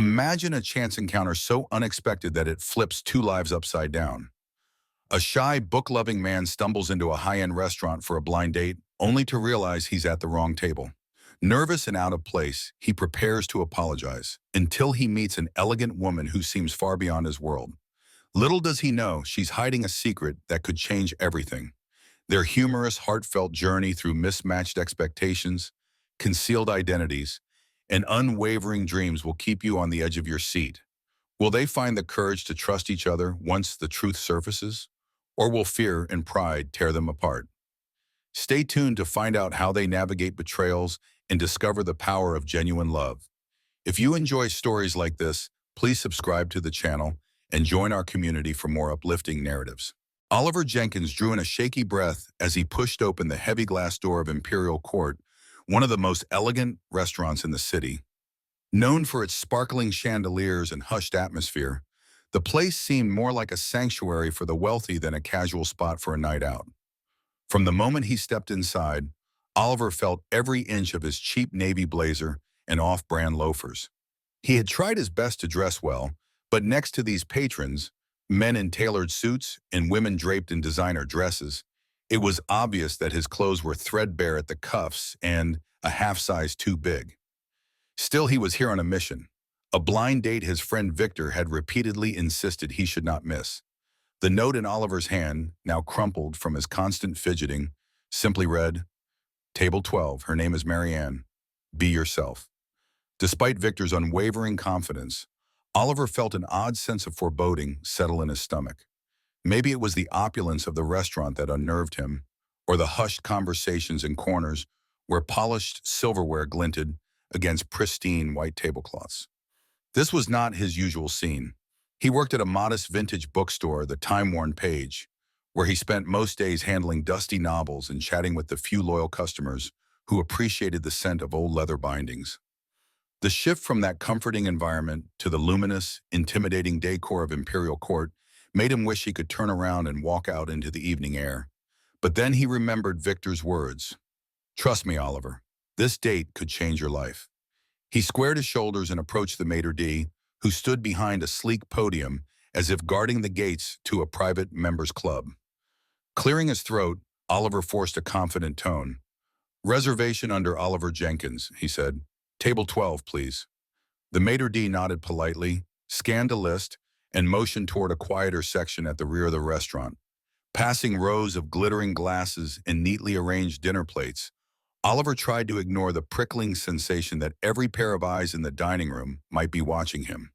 Imagine a chance encounter so unexpected that it flips two lives upside down. A shy, book-loving man stumbles into a high-end restaurant for a blind date, only to realize he's at the wrong table. Nervous and out of place, he prepares to apologize, until he meets an elegant woman who seems far beyond his world. Little does he know she's hiding a secret that could change everything. Their humorous, heartfelt journey through mismatched expectations, concealed identities, and unwavering dreams will keep you on the edge of your seat. Will they find the courage to trust each other once the truth surfaces? Or will fear and pride tear them apart? Stay tuned to find out how they navigate betrayals and discover the power of genuine love. If you enjoy stories like this, please subscribe to the channel and join our community for more uplifting narratives. Oliver Jenkins drew in a shaky breath as he pushed open the heavy glass door of Imperial Court, one of the most elegant restaurants in the city. Known for its sparkling chandeliers and hushed atmosphere, the place seemed more like a sanctuary for the wealthy than a casual spot for a night out. From the moment he stepped inside, Oliver felt every inch of his cheap navy blazer and off-brand loafers. He had tried his best to dress well, but next to these patrons, men in tailored suits and women draped in designer dresses, it was obvious that his clothes were threadbare at the cuffs and a half size too big. Still, he was here on a mission, a blind date his friend Victor had repeatedly insisted he should not miss. The note in Oliver's hand, now crumpled from his constant fidgeting, simply read, "Table 12, her name is Marianne. Be yourself." Despite Victor's unwavering confidence, Oliver felt an odd sense of foreboding settle in his stomach. Maybe it was the opulence of the restaurant that unnerved him, or the hushed conversations in corners where polished silverware glinted against pristine white tablecloths. This was not his usual scene. He worked at a modest vintage bookstore, the time-worn Page, where he spent most days handling dusty novels and chatting with the few loyal customers who appreciated the scent of old leather bindings. The shift from that comforting environment to the luminous, intimidating decor of Imperial Court made him wish he could turn around and walk out into the evening air. But then he remembered Victor's words. "Trust me, Oliver, this date could change your life." He squared his shoulders and approached the maitre d', who stood behind a sleek podium as if guarding the gates to a private members club. Clearing his throat, Oliver forced a confident tone. "Reservation under Oliver Jenkins," he said. "Table 12, please." The maitre d' nodded politely, scanned a list, and motioned toward a quieter section at the rear of the restaurant. Passing rows of glittering glasses and neatly arranged dinner plates, Oliver tried to ignore the prickling sensation that every pair of eyes in the dining room might be watching him.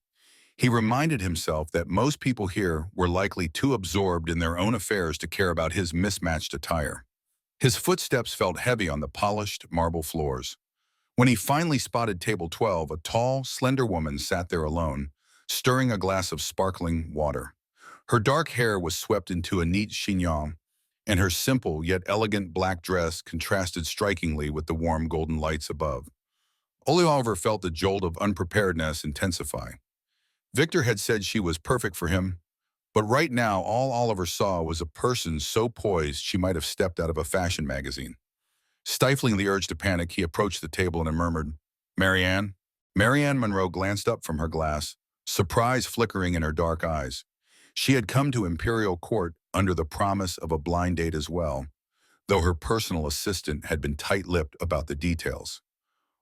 He reminded himself that most people here were likely too absorbed in their own affairs to care about his mismatched attire. His footsteps felt heavy on the polished marble floors. When he finally spotted table 12, a tall, slender woman sat there alone, stirring a glass of sparkling water. Her dark hair was swept into a neat chignon, and her simple yet elegant black dress contrasted strikingly with the warm golden lights above. Oliver felt the jolt of unpreparedness intensify. Victor had said she was perfect for him, but right now all Oliver saw was a person so poised she might have stepped out of a fashion magazine. Stifling the urge to panic, he approached the table and murmured, "Marianne?" Marianne Monroe glanced up from her glass, surprise flickering in her dark eyes. She had come to Imperial Court under the promise of a blind date as well, though her personal assistant had been tight-lipped about the details.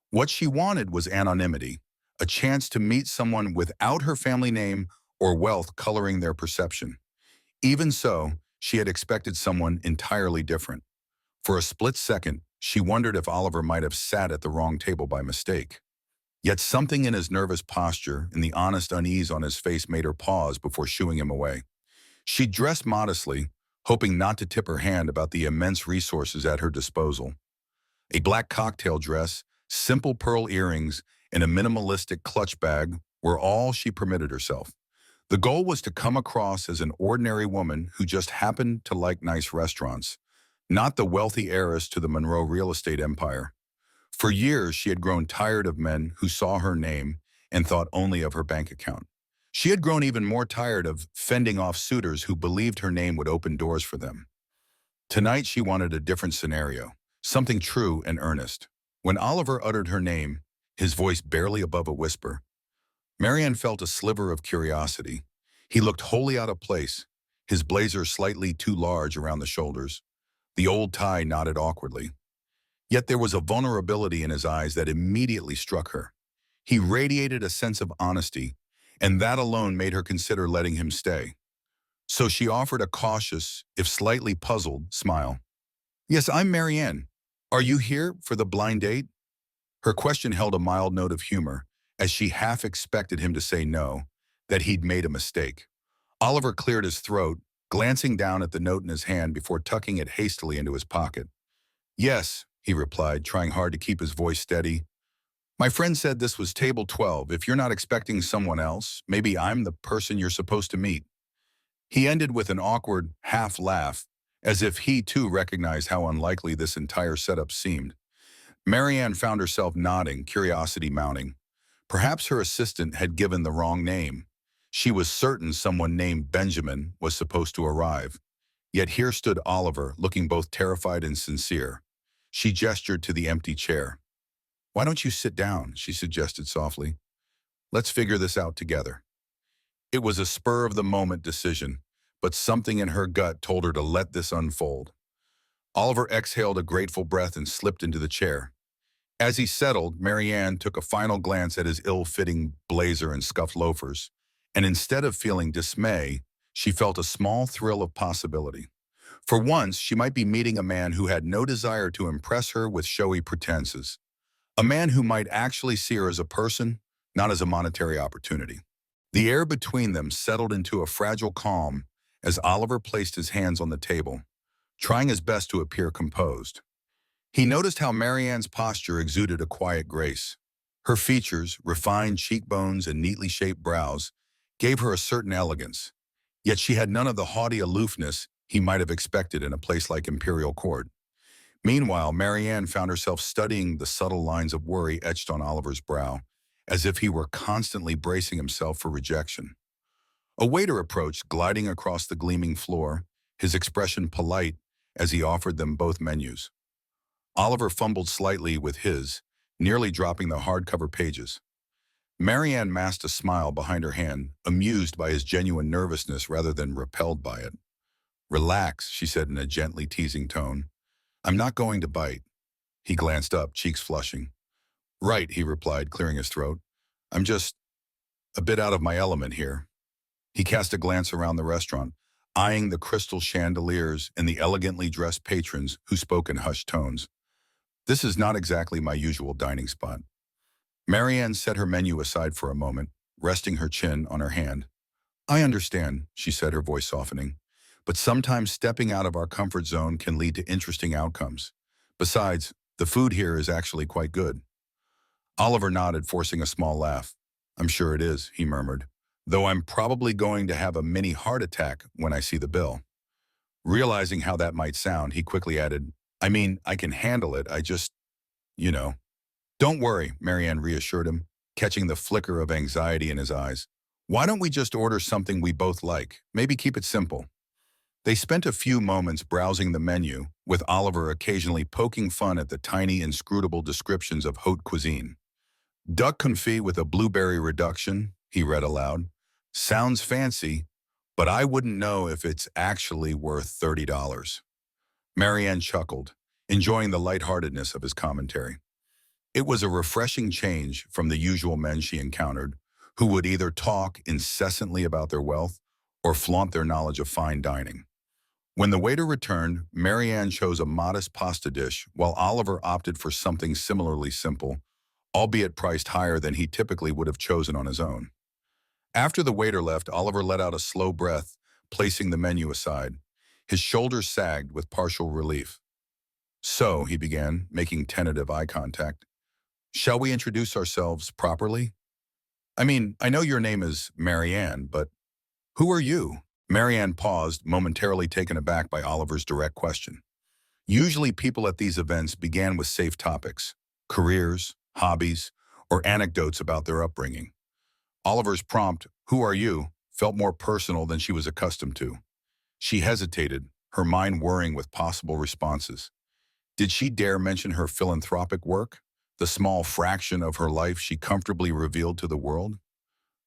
What she wanted was anonymity, a chance to meet someone without her family name or wealth coloring their perception. Even so, she had expected someone entirely different. For a split second, she wondered if Oliver might have sat at the wrong table by mistake. Yet something in his nervous posture and the honest unease on his face made her pause before shooing him away. She dressed modestly, hoping not to tip her hand about the immense resources at her disposal. A black cocktail dress, simple pearl earrings, and a minimalistic clutch bag were all she permitted herself. The goal was to come across as an ordinary woman who just happened to like nice restaurants, not the wealthy heiress to the Monroe real estate empire. For years, she had grown tired of men who saw her name and thought only of her bank account. She had grown even more tired of fending off suitors who believed her name would open doors for them. Tonight, she wanted a different scenario, something true and earnest. When Oliver uttered her name, his voice barely above a whisper, Marianne felt a sliver of curiosity. He looked wholly out of place, his blazer slightly too large around the shoulders. The old tie knotted awkwardly. Yet there was a vulnerability in his eyes that immediately struck her. He radiated a sense of honesty, and that alone made her consider letting him stay. So she offered a cautious, if slightly puzzled, smile. "Yes, I'm Marianne. Are you here for the blind date?" Her question held a mild note of humor, as she half expected him to say no, that he'd made a mistake. Oliver cleared his throat, glancing down at the note in his hand before tucking it hastily into his pocket. "Yes," he replied, trying hard to keep his voice steady. "My friend said this was table 12. If you're not expecting someone else, maybe I'm the person you're supposed to meet." He ended with an awkward, half laugh, as if he too recognized how unlikely this entire setup seemed. Marianne found herself nodding, curiosity mounting. Perhaps her assistant had given the wrong name. She was certain someone named Benjamin was supposed to arrive. Yet here stood Oliver, looking both terrified and sincere. She gestured to the empty chair. "Why don't you sit down?" she suggested softly. "Let's figure this out together." It was a spur-of-the-moment decision, but something in her gut told her to let this unfold. Oliver exhaled a grateful breath and slipped into the chair. As he settled, Marianne took a final glance at his ill-fitting blazer and scuffed loafers, and instead of feeling dismay, she felt a small thrill of possibility. For once, she might be meeting a man who had no desire to impress her with showy pretenses. A man who might actually see her as a person, not as a monetary opportunity. The air between them settled into a fragile calm as Oliver placed his hands on the table, trying his best to appear composed. He noticed how Marianne's posture exuded a quiet grace. Her features, refined cheekbones and neatly shaped brows, gave her a certain elegance, yet she had none of the haughty aloofness he might have expected in a place like Imperial Court. Meanwhile, Marianne found herself studying the subtle lines of worry etched on Oliver's brow, as if he were constantly bracing himself for rejection. A waiter approached, gliding across the gleaming floor, his expression polite as he offered them both menus. Oliver fumbled slightly with his, nearly dropping the hardcover pages. Marianne masked a smile behind her hand, amused by his genuine nervousness rather than repelled by it. "Relax," she said in a gently teasing tone. "I'm not going to bite." He glanced up, cheeks flushing. "Right," he replied, clearing his throat. "I'm just a bit out of my element here." He cast a glance around the restaurant, eyeing the crystal chandeliers and the elegantly dressed patrons who spoke in hushed tones. "This is not exactly my usual dining spot." Marianne set her menu aside for a moment, resting her chin on her hand. "I understand," she said, her voice softening. "But sometimes stepping out of our comfort zone can lead to interesting outcomes. Besides, the food here is actually quite good." Oliver nodded, forcing a small laugh. "I'm sure it is," he murmured, "though I'm probably going to have a mini heart attack when I see the bill." Realizing how that might sound, he quickly added, "I mean, I can handle it, I just, you know." "Don't worry," Marianne reassured him, catching the flicker of anxiety in his eyes. "Why don't we just order something we both like? Maybe keep it simple." They spent a few moments browsing the menu, with Oliver occasionally poking fun at the tiny, inscrutable descriptions of haute cuisine. "Duck confit with a blueberry reduction," he read aloud. "Sounds fancy, but I wouldn't know if it's actually worth $30. Marianne chuckled, enjoying the lightheartedness of his commentary. It was a refreshing change from the usual men she encountered, who would either talk incessantly about their wealth or flaunt their knowledge of fine dining. When the waiter returned, Marianne chose a modest pasta dish, while Oliver opted for something similarly simple, albeit priced higher than he typically would have chosen on his own. After the waiter left, Oliver let out a slow breath, placing the menu aside. His shoulders sagged with partial relief. "So," he began, making tentative eye contact, "shall we introduce ourselves properly? I mean, I know your name is Marianne, but who are you?" Marianne paused, momentarily taken aback by Oliver's direct question. Usually people at these events began with safe topics, careers, hobbies, or anecdotes about their upbringing. Oliver's prompt, "Who are you?" felt more personal than she was accustomed to. She hesitated, her mind whirring with possible responses. Did she dare mention her philanthropic work, the small fraction of her life she comfortably revealed to the world?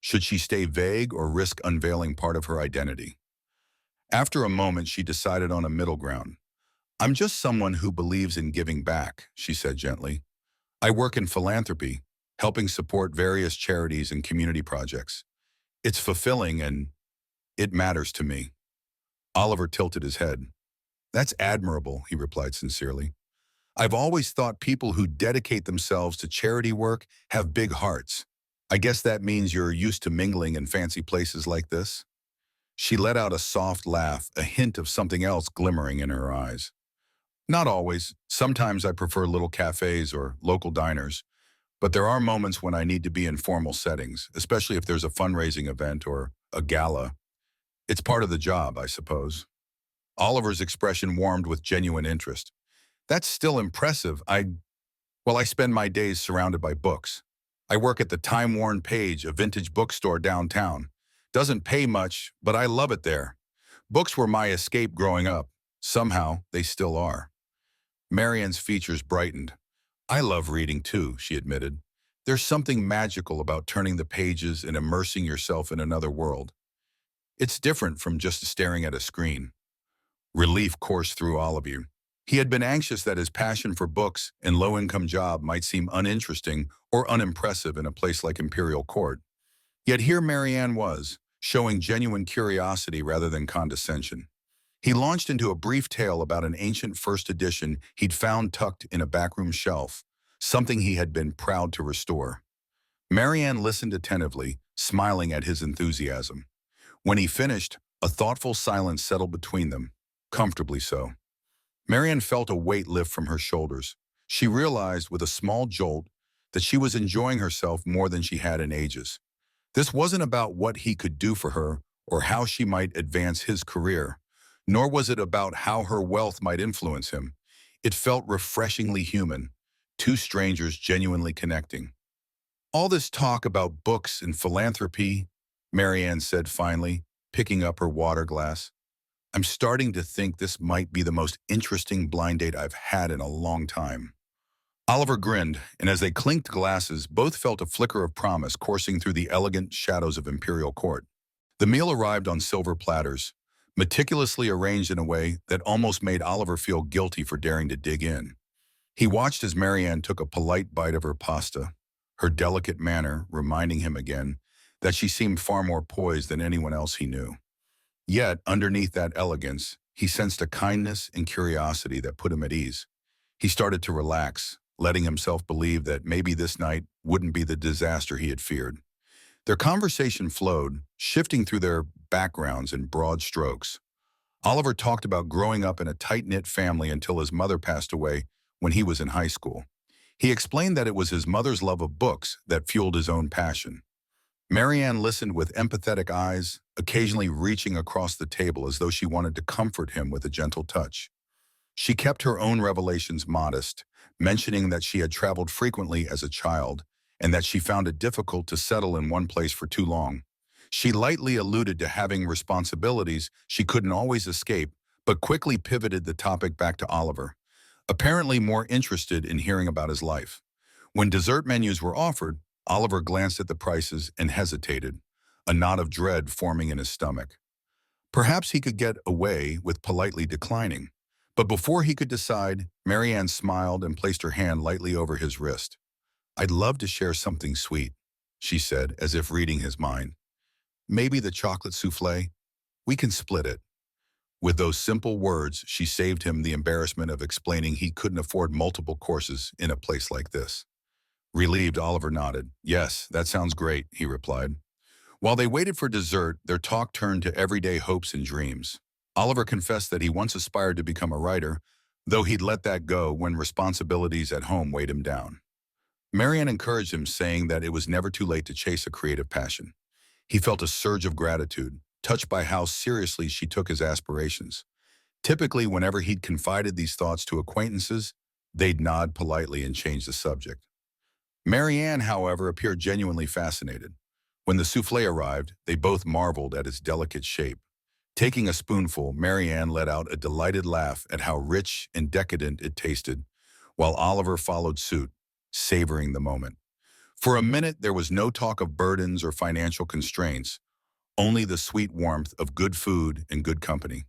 Should she stay vague or risk unveiling part of her identity? After a moment, she decided on a middle ground. I'm just someone who believes in giving back, she said gently. I work in philanthropy, helping support various charities and community projects. It's fulfilling and it matters to me. Oliver tilted his head. That's admirable, he replied sincerely. I've always thought people who dedicate themselves to charity work have big hearts. I guess that means you're used to mingling in fancy places like this? She let out a soft laugh, a hint of something else glimmering in her eyes. Not always. Sometimes I prefer little cafes or local diners, but there are moments when I need to be in formal settings, especially if there's a fundraising event or a gala. It's part of the job, I suppose. Oliver's expression warmed with genuine interest. That's still impressive. I spend my days surrounded by books. I work at the time-worn Page, a vintage bookstore downtown. Doesn't pay much, but I love it there. Books were my escape growing up. Somehow, they still are. Marianne's features brightened. I love reading too, she admitted. There's something magical about turning the pages and immersing yourself in another world. It's different from just staring at a screen. Relief coursed through all of you. He had been anxious that his passion for books and low-income job might seem uninteresting or unimpressive in a place like Imperial Court. Yet here Marianne was, showing genuine curiosity rather than condescension. He launched into a brief tale about an ancient first edition he'd found tucked in a backroom shelf, something he had been proud to restore. Marianne listened attentively, smiling at his enthusiasm. When he finished, a thoughtful silence settled between them, comfortably so. Marianne felt a weight lift from her shoulders. She realized with a small jolt that she was enjoying herself more than she had in ages. This wasn't about what he could do for her or how she might advance his career, nor was it about how her wealth might influence him. It felt refreshingly human, two strangers genuinely connecting. All this talk about books and philanthropy, Marianne said finally, picking up her water glass. I'm starting to think this might be the most interesting blind date I've had in a long time. Oliver grinned, and as they clinked glasses, both felt a flicker of promise coursing through the elegant shadows of Imperial Court. The meal arrived on silver platters, meticulously arranged in a way that almost made Oliver feel guilty for daring to dig in. He watched as Marianne took a polite bite of her pasta, her delicate manner reminding him again that she seemed far more poised than anyone else he knew. Yet, underneath that elegance, he sensed a kindness and curiosity that put him at ease. He started to relax, letting himself believe that maybe this night wouldn't be the disaster he had feared. Their conversation flowed, shifting through their backgrounds in broad strokes. Oliver talked about growing up in a tight-knit family until his mother passed away when he was in high school. He explained that it was his mother's love of books that fueled his own passion. Marianne listened with empathetic eyes, occasionally reaching across the table as though she wanted to comfort him with a gentle touch. She kept her own revelations modest, mentioning that she had traveled frequently as a child and that she found it difficult to settle in one place for too long. She lightly alluded to having responsibilities she couldn't always escape, but quickly pivoted the topic back to Oliver, apparently more interested in hearing about his life. When dessert menus were offered, Oliver glanced at the prices and hesitated, a knot of dread forming in his stomach. Perhaps he could get away with politely declining. But before he could decide, Marianne smiled and placed her hand lightly over his wrist. I'd love to share something sweet, she said, as if reading his mind. Maybe the chocolate souffle? We can split it. With those simple words, she saved him the embarrassment of explaining he couldn't afford multiple courses in a place like this. Relieved, Oliver nodded. Yes, that sounds great, he replied. While they waited for dessert, their talk turned to everyday hopes and dreams. Oliver confessed that he once aspired to become a writer, though he'd let that go when responsibilities at home weighed him down. Marianne encouraged him, saying that it was never too late to chase a creative passion. He felt a surge of gratitude, touched by how seriously she took his aspirations. Typically, whenever he'd confided these thoughts to acquaintances, they'd nod politely and change the subject. Marianne, however, appeared genuinely fascinated. When the souffle arrived, they both marveled at its delicate shape. Taking a spoonful, Marianne let out a delighted laugh at how rich and decadent it tasted, while Oliver followed suit, savoring the moment. For a minute, there was no talk of burdens or financial constraints, only the sweet warmth of good food and good company.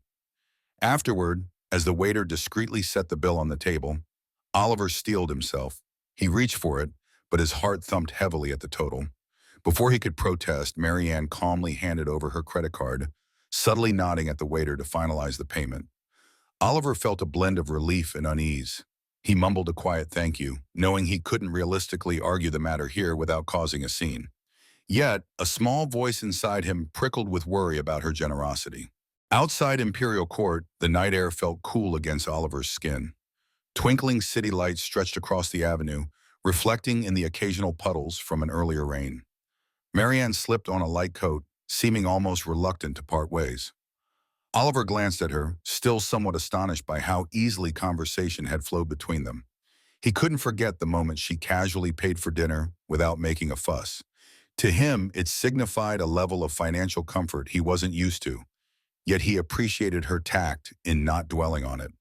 Afterward, as the waiter discreetly set the bill on the table, Oliver steeled himself. He reached for it, but his heart thumped heavily at the total. Before he could protest, Marianne calmly handed over her credit card, subtly nodding at the waiter to finalize the payment. Oliver felt a blend of relief and unease. He mumbled a quiet thank you, knowing he couldn't realistically argue the matter here without causing a scene. Yet, a small voice inside him prickled with worry about her generosity. Outside Imperial Court, the night air felt cool against Oliver's skin. Twinkling city lights stretched across the avenue, reflecting in the occasional puddles from an earlier rain. Marianne slipped on a light coat, seeming almost reluctant to part ways. Oliver glanced at her, still somewhat astonished by how easily conversation had flowed between them. He couldn't forget the moment she casually paid for dinner without making a fuss. To him, it signified a level of financial comfort he wasn't used to, yet he appreciated her tact in not dwelling on it.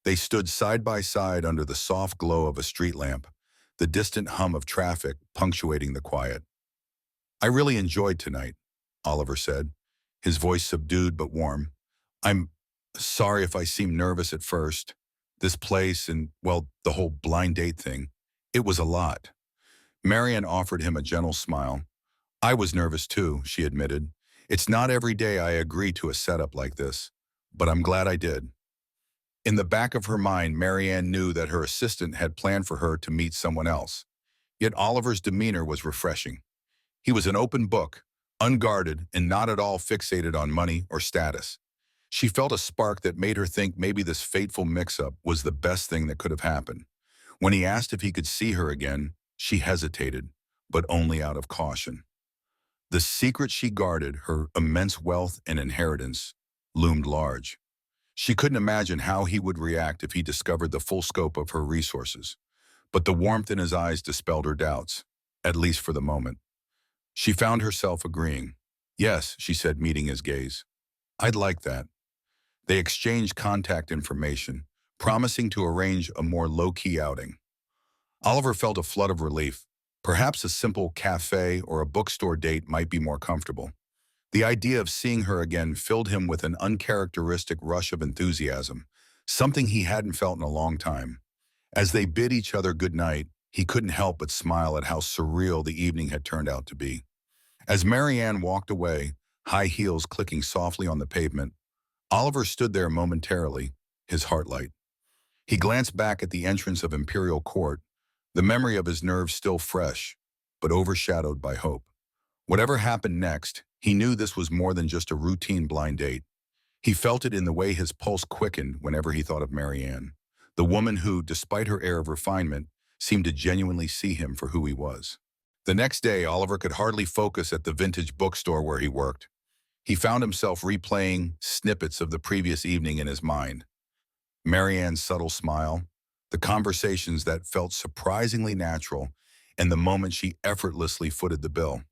They stood side by side under the soft glow of a street lamp, the distant hum of traffic punctuating the quiet. "I really enjoyed tonight," Oliver said, his voice subdued but warm. "I'm sorry if I seemed nervous at first. This place and, well, the whole blind date thing. It was a lot." Marianne offered him a gentle smile. "I was nervous too," she admitted. "It's not every day I agree to a setup like this, but I'm glad I did." In the back of her mind, Marianne knew that her assistant had planned for her to meet someone else. Yet Oliver's demeanor was refreshing. He was an open book, unguarded and not at all fixated on money or status. She felt a spark that made her think maybe this fateful mix-up was the best thing that could have happened. When he asked if he could see her again, she hesitated, but only out of caution. The secret she guarded, her immense wealth and inheritance, loomed large. She couldn't imagine how he would react if he discovered the full scope of her resources. But the warmth in his eyes dispelled her doubts, at least for the moment. She found herself agreeing. "Yes," she said, meeting his gaze. "I'd like that." They exchanged contact information, promising to arrange a more low-key outing. Oliver felt a flood of relief. Perhaps a simple cafe or a bookstore date might be more comfortable. The idea of seeing her again filled him with an uncharacteristic rush of enthusiasm, something he hadn't felt in a long time. As they bid each other good night, he couldn't help but smile at how surreal the evening had turned out to be. As Marianne walked away, high heels clicking softly on the pavement, Oliver stood there momentarily, his heart light. He glanced back at the entrance of Imperial Court, the memory of his nerves still fresh, but overshadowed by hope. Whatever happened next, he knew this was more than just a routine blind date. He felt it in the way his pulse quickened whenever he thought of Marianne, the woman who, despite her air of refinement, seemed to genuinely see him for who he was. The next day, Oliver could hardly focus at the vintage bookstore where he worked. He found himself replaying snippets of the previous evening in his mind. Marianne's subtle smile, the conversations that felt surprisingly natural, and the moment she effortlessly footed the bill.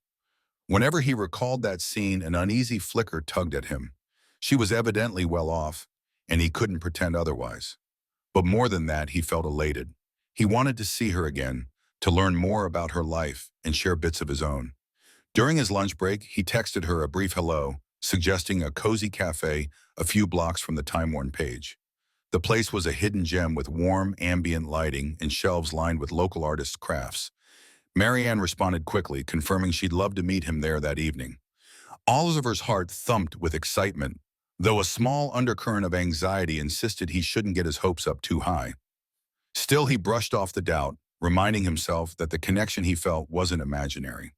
Whenever he recalled that scene, an uneasy flicker tugged at him. She was evidently well off, and he couldn't pretend otherwise. But more than that, he felt elated. He wanted to see her again, to learn more about her life and share bits of his own. During his lunch break, he texted her a brief hello, suggesting a cozy cafe a few blocks from the time-worn page. The place was a hidden gem with warm, ambient lighting and shelves lined with local artists' crafts. Marianne responded quickly, confirming she'd love to meet him there that evening. Oliver's heart thumped with excitement, though a small undercurrent of anxiety insisted he shouldn't get his hopes up too high. Still, he brushed off the doubt, reminding himself that the connection he felt wasn't imaginary.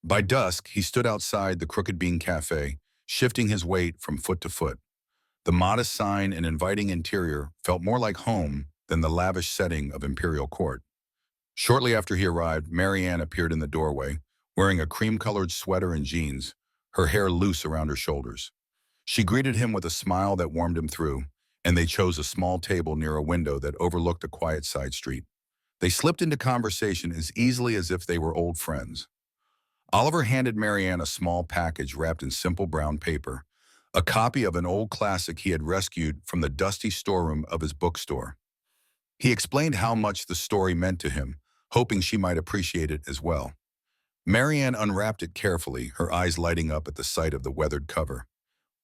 By dusk, he stood outside the Crooked Bean Cafe, shifting his weight from foot to foot. The modest sign and inviting interior felt more like home than the lavish setting of Imperial Court. Shortly after he arrived, Marianne appeared in the doorway, wearing a cream-colored sweater and jeans, her hair loose around her shoulders. She greeted him with a smile that warmed him through, and they chose a small table near a window that overlooked a quiet side street. They slipped into conversation as easily as if they were old friends. Oliver handed Marianne a small package wrapped in simple brown paper, a copy of an old classic he had rescued from the dusty storeroom of his bookstore. He explained how much the story meant to him, hoping she might appreciate it as well. Marianne unwrapped it carefully, her eyes lighting up at the sight of the weathered cover.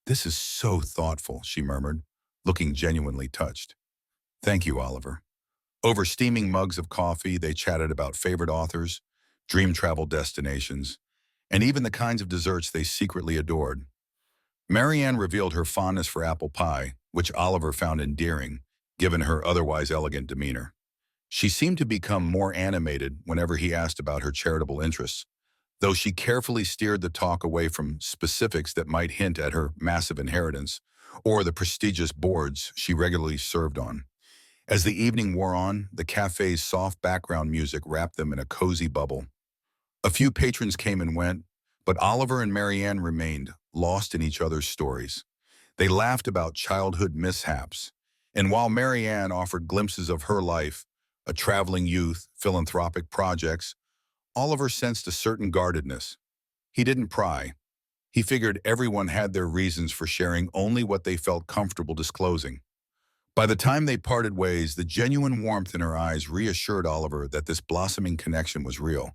"This is so thoughtful," she murmured, looking genuinely touched. "Thank you, Oliver." Over steaming mugs of coffee, they chatted about favorite authors, dream travel destinations, and even the kinds of desserts they secretly adored. Marianne revealed her fondness for apple pie, which Oliver found endearing, given her otherwise elegant demeanor. She seemed to become more animated whenever he asked about her charitable interests, though she carefully steered the talk away from specifics that might hint at her massive inheritance or the prestigious boards she regularly served on. As the evening wore on, the cafe's soft background music wrapped them in a cozy bubble. A few patrons came and went, but Oliver and Marianne remained, lost in each other's stories. They laughed about childhood mishaps, and while Marianne offered glimpses of her life, a traveling youth, philanthropic projects, Oliver sensed a certain guardedness. He didn't pry. He figured everyone had their reasons for sharing only what they felt comfortable disclosing. By the time they parted ways, the genuine warmth in her eyes reassured Oliver that this blossoming connection was real,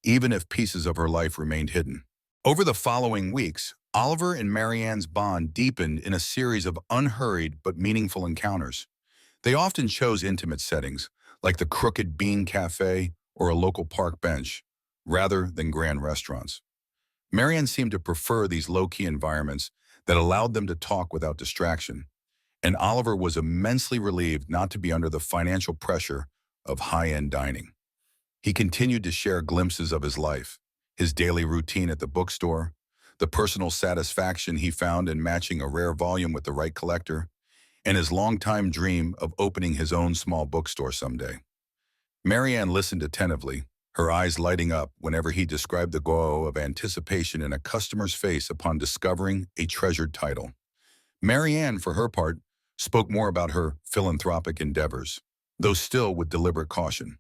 even if pieces of her life remained hidden. Over the following weeks, Oliver and Marianne's bond deepened in a series of unhurried but meaningful encounters. They often chose intimate settings, like the Crooked Bean Cafe or a local park bench, rather than grand restaurants. Marianne seemed to prefer these low-key environments that allowed them to talk without distraction, and Oliver was immensely relieved not to be under the financial pressure of high-end dining. He continued to share glimpses of his life, his daily routine at the bookstore, the personal satisfaction he found in matching a rare volume with the right collector, and his longtime dream of opening his own small bookstore someday. Marianne listened attentively, her eyes lighting up whenever he described the glow of anticipation in a customer's face upon discovering a treasured title. Marianne, for her part, spoke more about her philanthropic endeavors, though still with deliberate caution.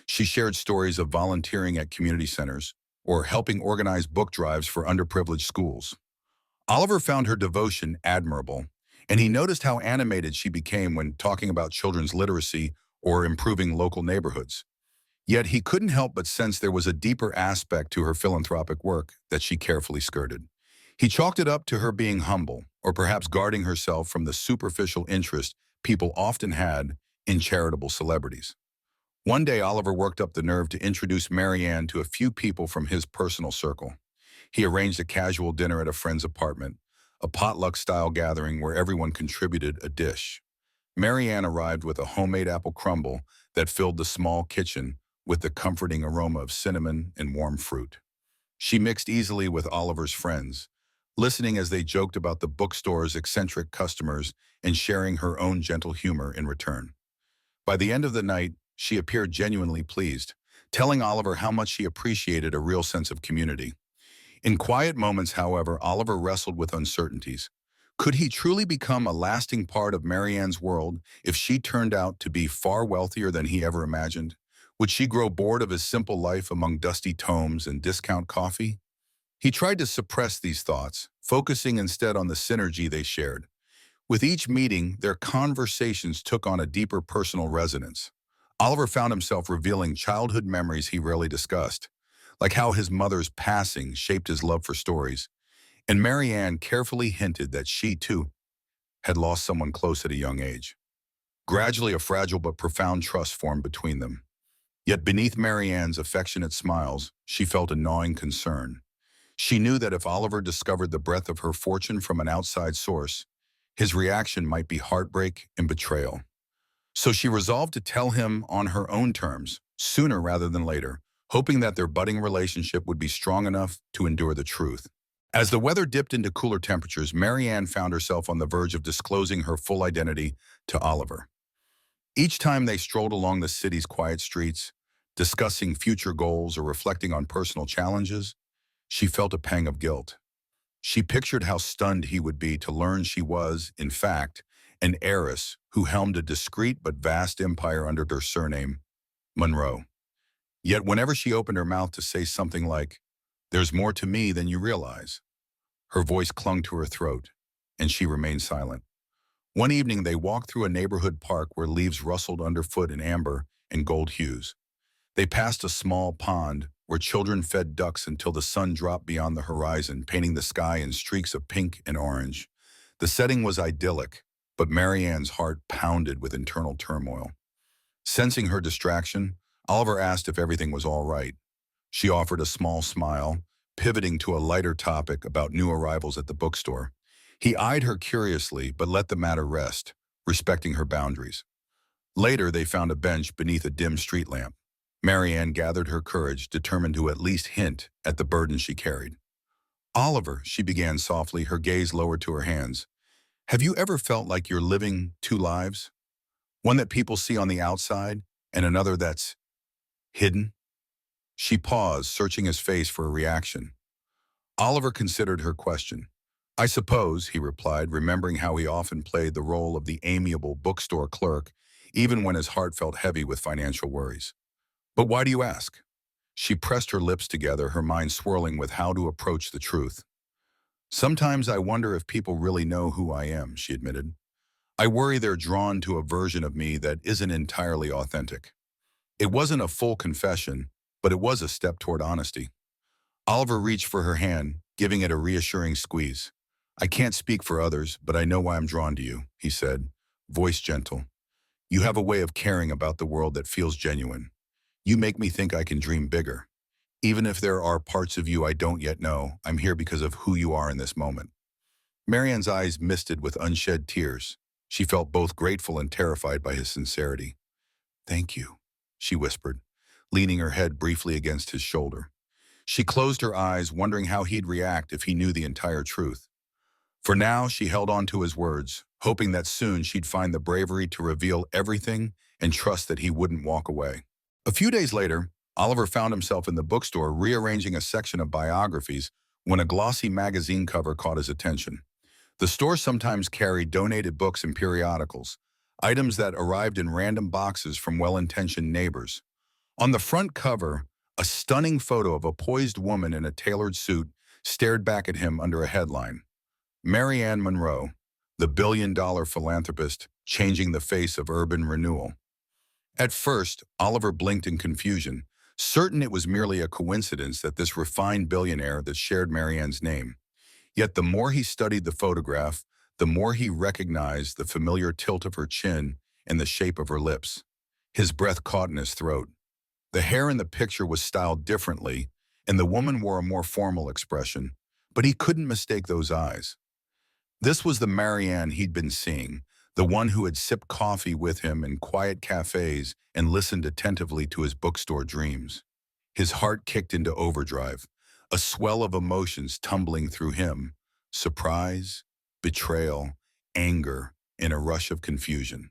She shared stories of volunteering at community centers or helping organize book drives for underprivileged schools. Oliver found her devotion admirable, and he noticed how animated she became when talking about children's literacy or improving local neighborhoods. Yet he couldn't help but sense there was a deeper aspect to her philanthropic work that she carefully skirted. He chalked it up to her being humble, or perhaps guarding herself from the superficial interest people often had in charitable celebrities. One day, Oliver worked up the nerve to introduce Marianne to a few people from his personal circle. He arranged a casual dinner at a friend's apartment, a potluck-style gathering where everyone contributed a dish. Marianne arrived with a homemade apple crumble that filled the small kitchen with the comforting aroma of cinnamon and warm fruit. She mixed easily with Oliver's friends, listening as they joked about the bookstore's eccentric customers and sharing her own gentle humor in return. By the end of the night, she appeared genuinely pleased, telling Oliver how much she appreciated a real sense of community. In quiet moments, however, Oliver wrestled with uncertainties. Could he truly become a lasting part of Marianne's world if she turned out to be far wealthier than he ever imagined? Would she grow bored of his simple life among dusty tomes and discount coffee? He tried to suppress these thoughts, focusing instead on the synergy they shared. With each meeting, their conversations took on a deeper personal resonance. Oliver found himself revealing childhood memories he rarely discussed, like how his mother's passing shaped his love for stories, and Marianne carefully hinted that she, too, had lost someone close at a young age. Gradually, a fragile but profound trust formed between them. Yet beneath Marianne's affectionate smiles, she felt a gnawing concern. She knew that if Oliver discovered the breadth of her fortune from an outside source, his reaction might be heartbreak and betrayal. So she resolved to tell him on her own terms, sooner rather than later, hoping that their budding relationship would be strong enough to endure the truth. As the weather dipped into cooler temperatures, Marianne found herself on the verge of disclosing her full identity to Oliver. Each time they strolled along the city's quiet streets, discussing future goals or reflecting on personal challenges, she felt a pang of guilt. She pictured how stunned he would be to learn she was, in fact, an heiress who helmed a discreet but vast empire under her surname, Monroe. Yet whenever she opened her mouth to say something like, "There's more to me than you realize," her voice clung to her throat, and she remained silent. One evening, they walked through a neighborhood park where leaves rustled underfoot in amber and gold hues. They passed a small pond where children fed ducks until the sun dropped beyond the horizon, painting the sky in streaks of pink and orange. The setting was idyllic, but Marianne's heart pounded with internal turmoil. Sensing her distraction, Oliver asked if everything was all right. She offered a small smile, pivoting to a lighter topic about new arrivals at the bookstore. He eyed her curiously, but let the matter rest, respecting her boundaries. Later, they found a bench beneath a dim street lamp. Marianne gathered her courage, determined to at least hint at the burden she carried. Oliver, she began softly, her gaze lowered to her hands. Have you ever felt like you're living two lives? One that people see on the outside, and another that's hidden? She paused, searching his face for a reaction. Oliver considered her question. I suppose, he replied, remembering how he often played the role of the amiable bookstore clerk, even when his heart felt heavy with financial worries. But why do you ask? She pressed her lips together, her mind swirling with how to approach the truth. Sometimes I wonder if people really know who I am, she admitted. I worry they're drawn to a version of me that isn't entirely authentic. It wasn't a full confession, but it was a step toward honesty. Oliver reached for her hand, giving it a reassuring squeeze. I can't speak for others, but I know why I'm drawn to you, he said, voice gentle. You have a way of caring about the world that feels genuine. You make me think I can dream bigger. Even if there are parts of you I don't yet know, I'm here because of who you are in this moment. Marianne's eyes misted with unshed tears. She felt both grateful and terrified by his sincerity. Thank you, she whispered, leaning her head briefly against his shoulder. She closed her eyes, wondering how he'd react if he knew the entire truth. For now, she held on to his words, hoping that soon she'd find the bravery to reveal everything and trust that he wouldn't walk away. A few days later, Oliver found himself in the bookstore rearranging a section of biographies when a glossy magazine cover caught his attention. The store sometimes carried donated books and periodicals, items that arrived in random boxes from well-intentioned neighbors. On the front cover, a stunning photo of a poised woman in a tailored suit stared back at him under a headline. Marianne Monroe, the billion-dollar philanthropist changing the face of urban renewal. At first, Oliver blinked in confusion, certain it was merely a coincidence that this refined billionaire that shared Marianne's name. Yet the more he studied the photograph, the more he recognized the familiar tilt of her chin and the shape of her lips. His breath caught in his throat. The hair in the picture was styled differently, and the woman wore a more formal expression, but he couldn't mistake those eyes. This was the Marianne he'd been seeing, the one who had sipped coffee with him in quiet cafes and listened attentively to his bookstore dreams. His heart kicked into overdrive, a swell of emotions tumbling through him, surprise, betrayal, anger, and a rush of confusion.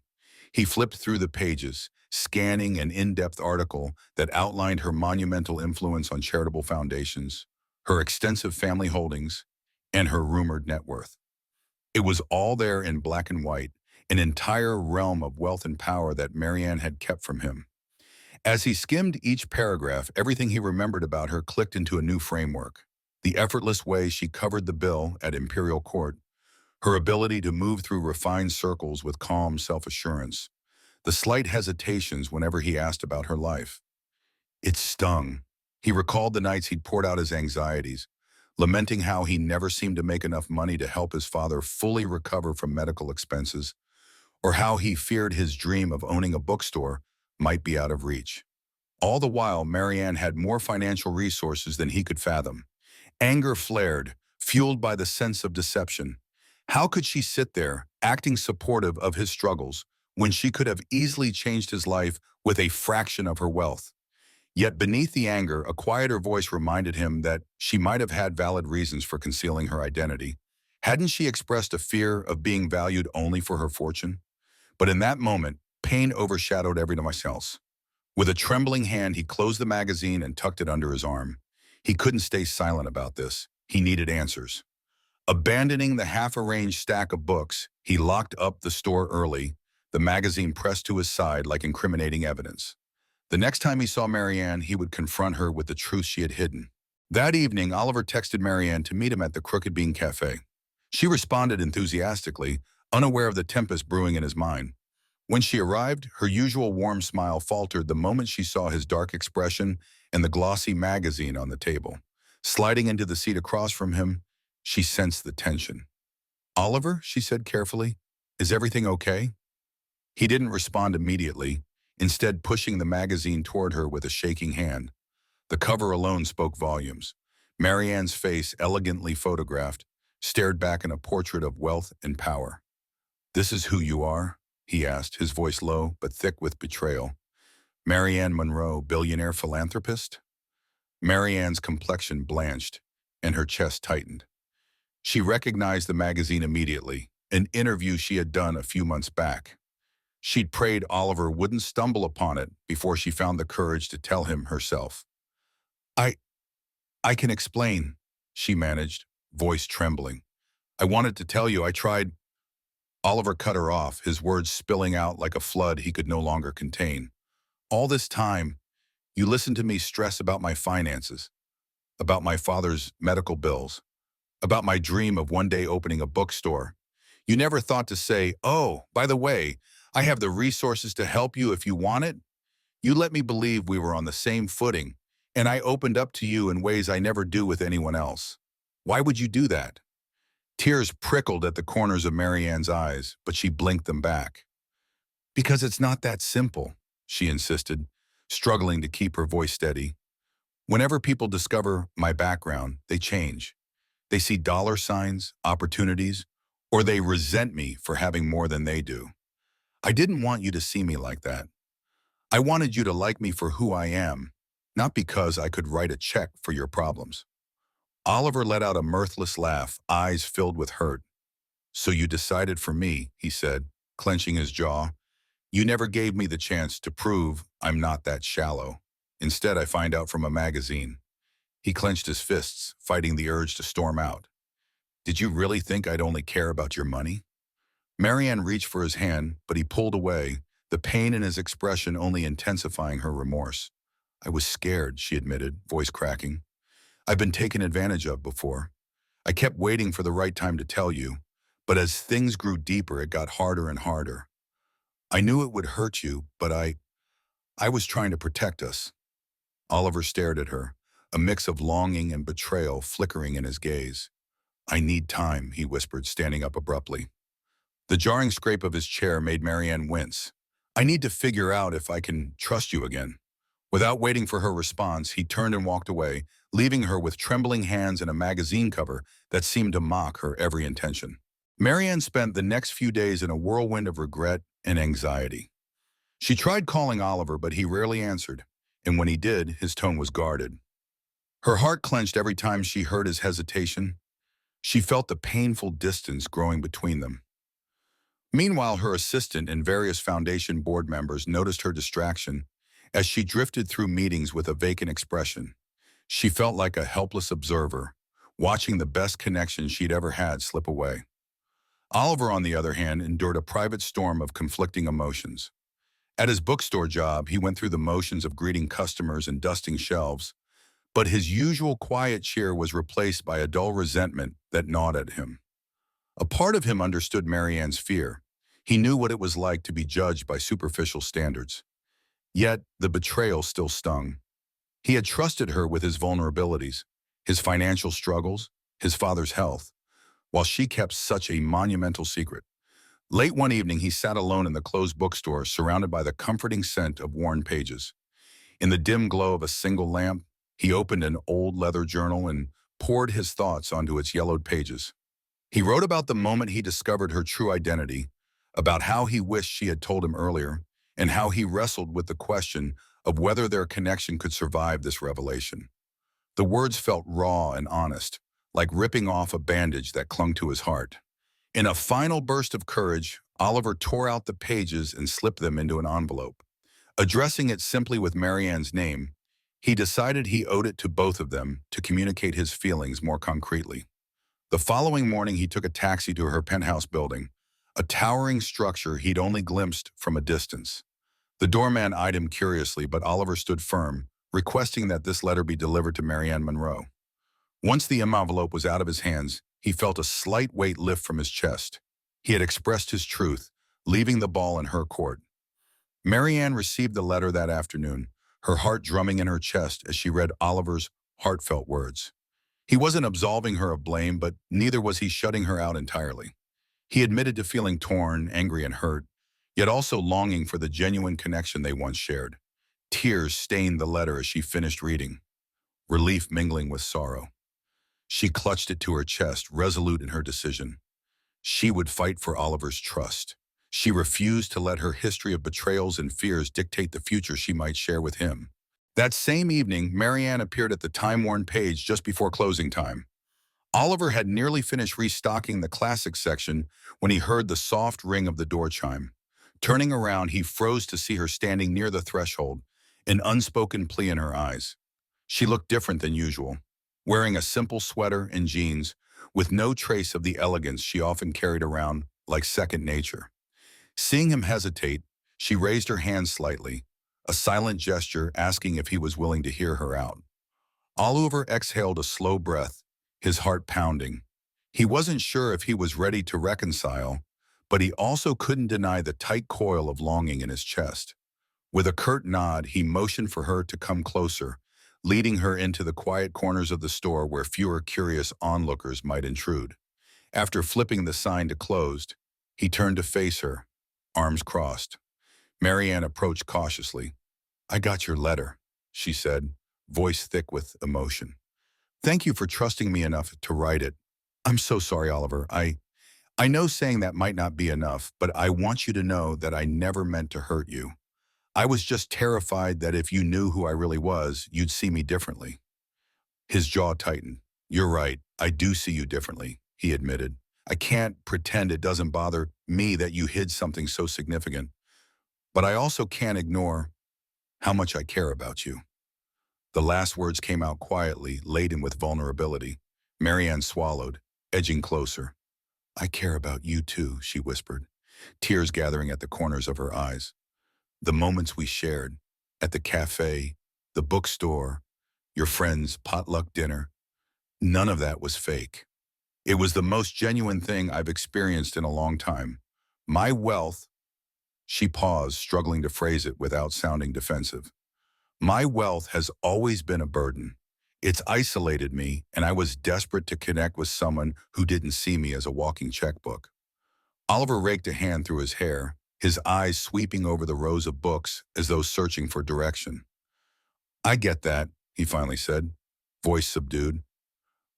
He flipped through the pages, scanning an in-depth article that outlined her monumental influence on charitable foundations, her extensive family holdings, and her rumored net worth. It was all there in black and white, an entire realm of wealth and power that Marianne had kept from him. As he skimmed each paragraph, everything he remembered about her clicked into a new framework. The effortless way she covered the bill at Imperial Court, her ability to move through refined circles with calm self-assurance, the slight hesitations whenever he asked about her life. It stung. He recalled the nights he'd poured out his anxieties, lamenting how he never seemed to make enough money to help his father fully recover from medical expenses, or how he feared his dream of owning a bookstore might be out of reach. All the while, Marianne had more financial resources than he could fathom. Anger flared, fueled by the sense of deception. How could she sit there, acting supportive of his struggles, when she could have easily changed his life with a fraction of her wealth? Yet beneath the anger, a quieter voice reminded him that she might have had valid reasons for concealing her identity. Hadn't she expressed a fear of being valued only for her fortune? But in that moment, pain overshadowed everything else. With a trembling hand, he closed the magazine and tucked it under his arm. He couldn't stay silent about this. He needed answers. Abandoning the half-arranged stack of books, he locked up the store early, the magazine pressed to his side like incriminating evidence. The next time he saw Marianne, he would confront her with the truth she had hidden. That evening, Oliver texted Marianne to meet him at the Crooked Bean Cafe. She responded enthusiastically, unaware of the tempest brewing in his mind. When she arrived, her usual warm smile faltered the moment she saw his dark expression and the glossy magazine on the table. Sliding into the seat across from him, she sensed the tension. "Oliver," she said carefully, "is everything okay?" He didn't respond immediately, instead pushing the magazine toward her with a shaking hand. The cover alone spoke volumes. Marianne's face, elegantly photographed, stared back in a portrait of wealth and power. "This is who you are?" he asked, his voice low but thick with betrayal. "Marianne Monroe, billionaire philanthropist?" Marianne's complexion blanched, and her chest tightened. She recognized the magazine immediately, an interview she had done a few months back. She'd prayed Oliver wouldn't stumble upon it before she found the courage to tell him herself. I, I can explain," she managed, voice trembling. "I wanted to tell you I tried—" Oliver cut her off, his words spilling out like a flood he could no longer contain. "All this time, you listened to me stress about my finances, about my father's medical bills, about my dream of one day opening a bookstore. You never thought to say, 'Oh, by the way, I have the resources to help you if you want it.' You let me believe we were on the same footing, and I opened up to you in ways I never do with anyone else. Why would you do that?" Tears prickled at the corners of Marianne's eyes, but she blinked them back. "Because it's not that simple," she insisted, struggling to keep her voice steady. "Whenever people discover my background, they change. They see dollar signs, opportunities, or they resent me for having more than they do. I didn't want you to see me like that. I wanted you to like me for who I am, not because I could write a check for your problems." Oliver let out a mirthless laugh, eyes filled with hurt. "So you decided for me," he said, clenching his jaw. "You never gave me the chance to prove I'm not that shallow. Instead, I find out from a magazine." He clenched his fists, fighting the urge to storm out. "Did you really think I'd only care about your money?" Marianne reached for his hand, but he pulled away, the pain in his expression only intensifying her remorse. "I was scared," she admitted, voice cracking. "I've been taken advantage of before. I kept waiting for the right time to tell you, but as things grew deeper, it got harder and harder. I knew it would hurt you, but I was trying to protect us." Oliver stared at her, a mix of longing and betrayal flickering in his gaze. "I need time," he whispered, standing up abruptly. The jarring scrape of his chair made Marianne wince. "I need to figure out if I can trust you again." Without waiting for her response, he turned and walked away, leaving her with trembling hands and a magazine cover that seemed to mock her every intention. Marianne spent the next few days in a whirlwind of regret and anxiety. She tried calling Oliver, but he rarely answered, and when he did, his tone was guarded. Her heart clenched every time she heard his hesitation. She felt the painful distance growing between them. Meanwhile, her assistant and various foundation board members noticed her distraction as she drifted through meetings with a vacant expression. She felt like a helpless observer, watching the best connection she'd ever had slip away. Oliver, on the other hand, endured a private storm of conflicting emotions. At his bookstore job, he went through the motions of greeting customers and dusting shelves, but his usual quiet cheer was replaced by a dull resentment that gnawed at him. A part of him understood Marianne's fear. He knew what it was like to be judged by superficial standards. Yet, the betrayal still stung. He had trusted her with his vulnerabilities, his financial struggles, his father's health, while she kept such a monumental secret. Late one evening, he sat alone in the closed bookstore, surrounded by the comforting scent of worn pages. In the dim glow of a single lamp, he opened an old leather journal and poured his thoughts onto its yellowed pages. He wrote about the moment he discovered her true identity, about how he wished she had told him earlier, and how he wrestled with the question of whether their connection could survive this revelation. The words felt raw and honest, like ripping off a bandage that clung to his heart. In a final burst of courage, Oliver tore out the pages and slipped them into an envelope. Addressing it simply with Marianne's name, he decided he owed it to both of them to communicate his feelings more concretely. The following morning, he took a taxi to her penthouse building, a towering structure he'd only glimpsed from a distance. The doorman eyed him curiously, but Oliver stood firm, requesting that this letter be delivered to Marianne Monroe. Once the envelope was out of his hands, he felt a slight weight lift from his chest. He had expressed his truth, leaving the ball in her court. Marianne received the letter that afternoon, her heart drumming in her chest as she read Oliver's heartfelt words. He wasn't absolving her of blame, but neither was he shutting her out entirely. He admitted to feeling torn, angry, and hurt, yet also longing for the genuine connection they once shared. Tears stained the letter as she finished reading, relief mingling with sorrow. She clutched it to her chest, resolute in her decision. She would fight for Oliver's trust. She refused to let her history of betrayals and fears dictate the future she might share with him. That same evening, Marianne appeared at the time-worn page just before closing time. Oliver had nearly finished restocking the classics section when he heard the soft ring of the door chime. Turning around, he froze to see her standing near the threshold, an unspoken plea in her eyes. She looked different than usual, wearing a simple sweater and jeans, with no trace of the elegance she often carried around like second nature. Seeing him hesitate, she raised her hand slightly, a silent gesture asking if he was willing to hear her out. Oliver exhaled a slow breath, his heart pounding. He wasn't sure if he was ready to reconcile, but he also couldn't deny the tight coil of longing in his chest. With a curt nod, he motioned for her to come closer, leading her into the quiet corners of the store where fewer curious onlookers might intrude. After flipping the sign to closed, he turned to face her, arms crossed. Marianne approached cautiously. "I got your letter," she said, voice thick with emotion. "Thank you for trusting me enough to write it. I'm so sorry, Oliver. I know saying that might not be enough, but I want you to know that I never meant to hurt you. I was just terrified that if you knew who I really was, you'd see me differently." His jaw tightened. "You're right. I do see you differently," he admitted. "I can't pretend it doesn't bother me that you hid something so significant. But I also can't ignore how much I care about you." The last words came out quietly, laden with vulnerability. Marianne swallowed, edging closer. "I care about you too," she whispered, tears gathering at the corners of her eyes. "The moments we shared, at the cafe, the bookstore, your friend's potluck dinner, none of that was fake. It was the most genuine thing I've experienced in a long time. My wealth," she paused, struggling to phrase it without sounding defensive. "My wealth has always been a burden. It's isolated me, and I was desperate to connect with someone who didn't see me as a walking checkbook." Oliver raked a hand through his hair, his eyes sweeping over the rows of books as though searching for direction. "I get that," he finally said, voice subdued.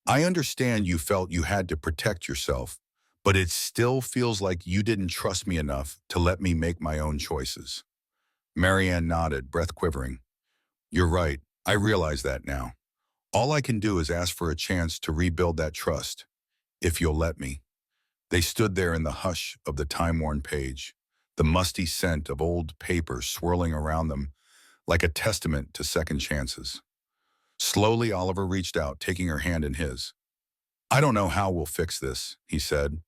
"I understand you felt you had to protect yourself, but it still feels like you didn't trust me enough to let me make my own choices." Marianne nodded, breath quivering. "You're right. I realize that now. All I can do is ask for a chance to rebuild that trust, if you'll let me." They stood there in the hush of the time-worn page, the musty scent of old paper swirling around them like a testament to second chances. Slowly, Oliver reached out, taking her hand in his. "I don't know how we'll fix this," he said,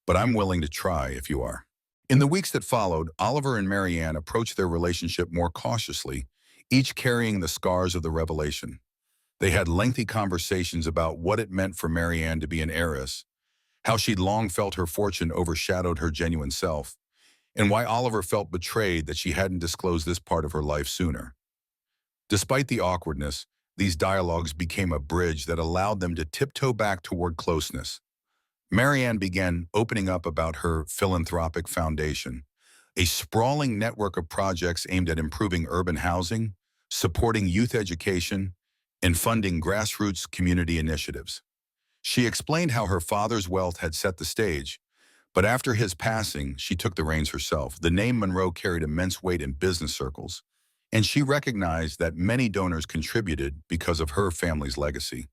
"but I'm willing to try if you are." In the weeks that followed, Oliver and Marianne approached their relationship more cautiously, each carrying the scars of the revelation. They had lengthy conversations about what it meant for Marianne to be an heiress, how she'd long felt her fortune overshadowed her genuine self, and why Oliver felt betrayed that she hadn't disclosed this part of her life sooner. Despite the awkwardness, these dialogues became a bridge that allowed them to tiptoe back toward closeness. Marianne began opening up about her philanthropic foundation, a sprawling network of projects aimed at improving urban housing, supporting youth education, and funding grassroots community initiatives. She explained how her father's wealth had set the stage, but after his passing, she took the reins herself. The name Monroe carried immense weight in business circles, and she recognized that many donors contributed because of her family's legacy.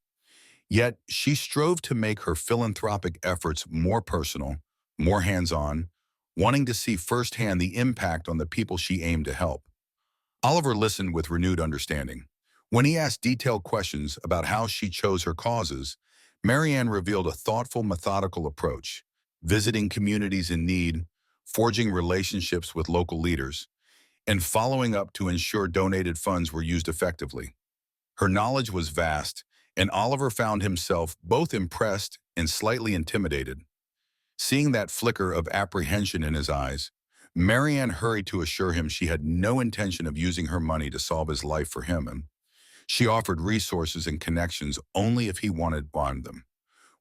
Yet, she strove to make her philanthropic efforts more personal, more hands-on, wanting to see firsthand the impact on the people she aimed to help. Oliver listened with renewed understanding. When he asked detailed questions about how she chose her causes, Marianne revealed a thoughtful, methodical approach, visiting communities in need, forging relationships with local leaders, and following up to ensure donated funds were used effectively. Her knowledge was vast, and Oliver found himself both impressed and slightly intimidated. Seeing that flicker of apprehension in his eyes, Marianne hurried to assure him she had no intention of using her money to solve his life for him, and she offered resources and connections only if he wanted them.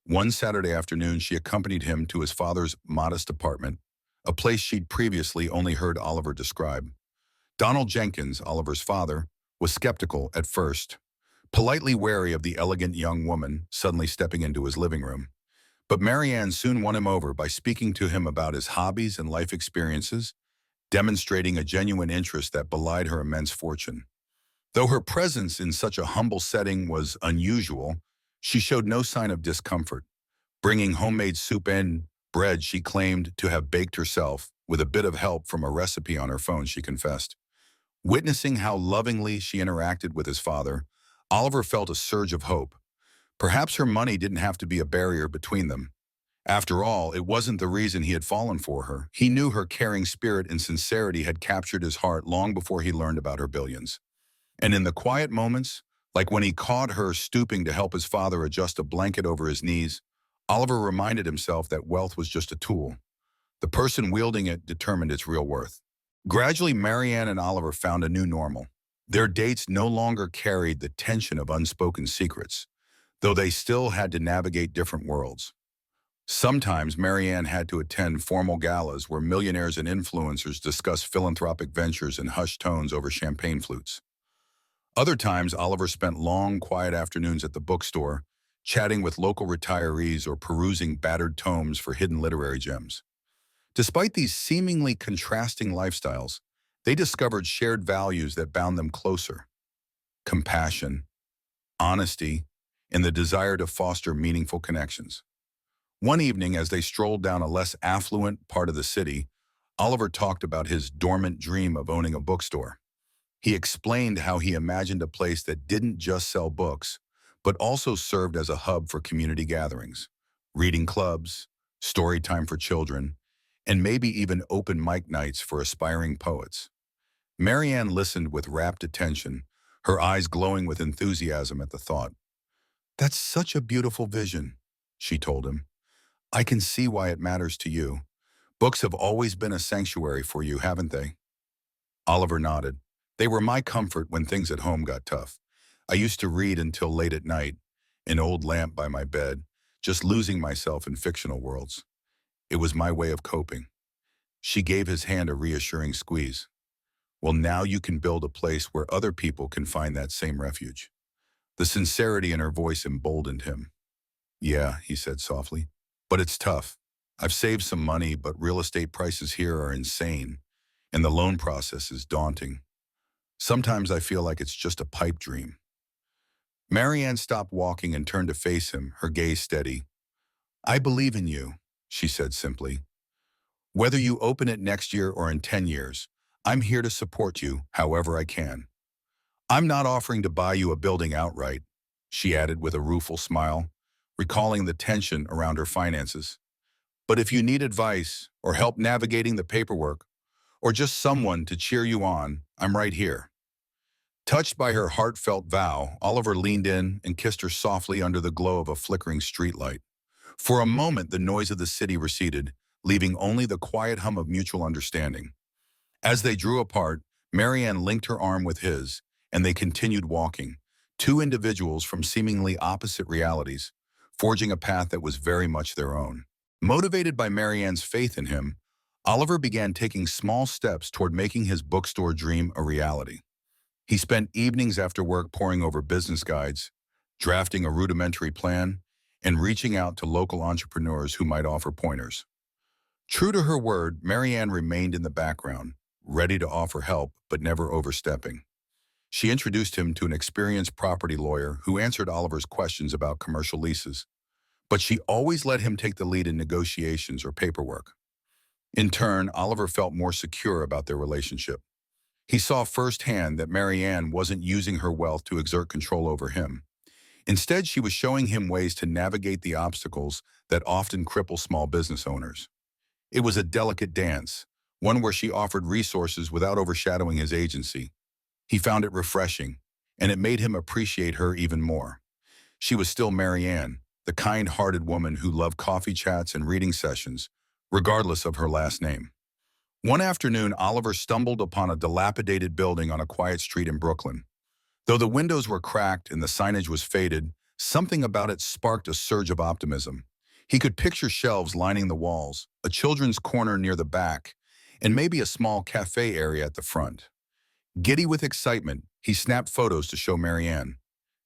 One Saturday afternoon, she accompanied him to his father's modest apartment, a place she'd previously only heard Oliver describe. Donald Jenkins, Oliver's father, was skeptical at first, politely wary of the elegant young woman suddenly stepping into his living room. But Marianne soon won him over by speaking to him about his hobbies and life experiences, demonstrating a genuine interest that belied her immense fortune. Though her presence in such a humble setting was unusual, she showed no sign of discomfort, bringing homemade soup and bread she claimed to have baked herself, with a bit of help from a recipe on her phone, she confessed. Witnessing how lovingly she interacted with his father, Oliver felt a surge of hope. Perhaps her money didn't have to be a barrier between them. After all, it wasn't the reason he had fallen for her. He knew her caring spirit and sincerity had captured his heart long before he learned about her billions. And in the quiet moments, like when he caught her stooping to help his father adjust a blanket over his knees, Oliver reminded himself that wealth was just a tool. The person wielding it determined its real worth. Gradually, Marianne and Oliver found a new normal. Their dates no longer carried the tension of unspoken secrets, though they still had to navigate different worlds. Sometimes Marianne had to attend formal galas where millionaires and influencers discussed philanthropic ventures in hushed tones over champagne flutes. Other times, Oliver spent long, quiet afternoons at the bookstore, chatting with local retirees or perusing battered tomes for hidden literary gems. Despite these seemingly contrasting lifestyles, they discovered shared values that bound them closer: compassion, honesty, and the desire to foster meaningful connections. One evening, as they strolled down a less affluent part of the city, Oliver talked about his dormant dream of owning a bookstore. He explained how he imagined a place that didn't just sell books, but also served as a hub for community gatherings, reading clubs, story time for children, and maybe even open mic nights for aspiring poets. Marianne listened with rapt attention, her eyes glowing with enthusiasm at the thought. "That's such a beautiful vision," she told him. "I can see why it matters to you. Books have always been a sanctuary for you, haven't they?" Oliver nodded. "They were my comfort when things at home got tough. I used to read until late at night, an old lamp by my bed, just losing myself in fictional worlds. It was my way of coping." She gave his hand a reassuring squeeze. "Well, now you can build a place where other people can find that same refuge." The sincerity in her voice emboldened him. "Yeah," he said softly, "but it's tough. I've saved some money, but real estate prices here are insane, and the loan process is daunting. Sometimes I feel like it's just a pipe dream." Marianne stopped walking and turned to face him, her gaze steady. "I believe in you," she said simply. "Whether you open it next year or in 10 years, I'm here to support you however I can. I'm not offering to buy you a building outright," she added with a rueful smile, recalling the tension around her finances. "But if you need advice or help navigating the paperwork or just someone to cheer you on, I'm right here." Touched by her heartfelt vow, Oliver leaned in and kissed her softly under the glow of a flickering streetlight. For a moment, the noise of the city receded, leaving only the quiet hum of mutual understanding. As they drew apart, Marianne linked her arm with his, and they continued walking, two individuals from seemingly opposite realities, forging a path that was very much their own. Motivated by Marianne's faith in him, Oliver began taking small steps toward making his bookstore dream a reality. He spent evenings after work poring over business guides, drafting a rudimentary plan, and reaching out to local entrepreneurs who might offer pointers. True to her word, Marianne remained in the background, ready to offer help but never overstepping. She introduced him to an experienced property lawyer who answered Oliver's questions about commercial leases, but she always let him take the lead in negotiations or paperwork. In turn, Oliver felt more secure about their relationship. He saw firsthand that Marianne wasn't using her wealth to exert control over him. Instead, she was showing him ways to navigate the obstacles that often cripple small business owners. It was a delicate dance, one where she offered resources without overshadowing his agency. He found it refreshing, and it made him appreciate her even more. She was still Marianne, the kind-hearted woman who loved coffee chats and reading sessions, regardless of her last name. One afternoon, Oliver stumbled upon a dilapidated building on a quiet street in Brooklyn. Though the windows were cracked and the signage was faded, something about it sparked a surge of optimism. He could picture shelves lining the walls, a children's corner near the back, and maybe a small cafe area at the front. Giddy with excitement, he snapped photos to show Marianne.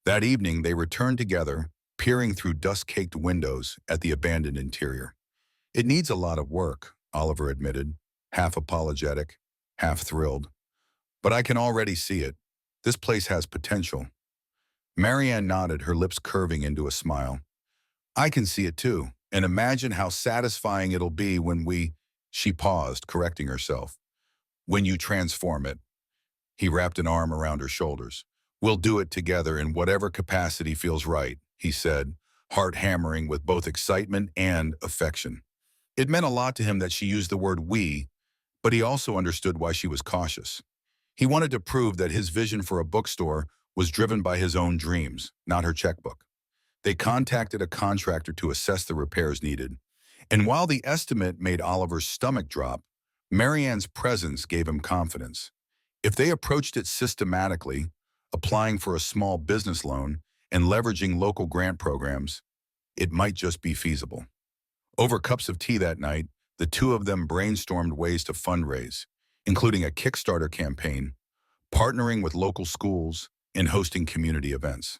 That evening, they returned together, peering through dust-caked windows at the abandoned interior. "It needs a lot of work," Oliver admitted, half apologetic, half thrilled. "But I can already see it. This place has potential." Marianne nodded, her lips curving into a smile. "I can see it too, and imagine how satisfying it'll be when we—" She paused, correcting herself. "When you transform it." He wrapped an arm around her shoulders. "We'll do it together in whatever capacity feels right," he said, heart hammering with both excitement and affection. It meant a lot to him that she used the word "we," but he also understood why she was cautious. He wanted to prove that his vision for a bookstore was driven by his own dreams, not her checkbook. They contacted a contractor to assess the repairs needed, and while the estimate made Oliver's stomach drop, Marianne's presence gave him confidence. If they approached it systematically, applying for a small business loan and leveraging local grant programs, it might just be feasible. Over cups of tea that night, the two of them brainstormed ways to fundraise, including a Kickstarter campaign, partnering with local schools, and hosting community events.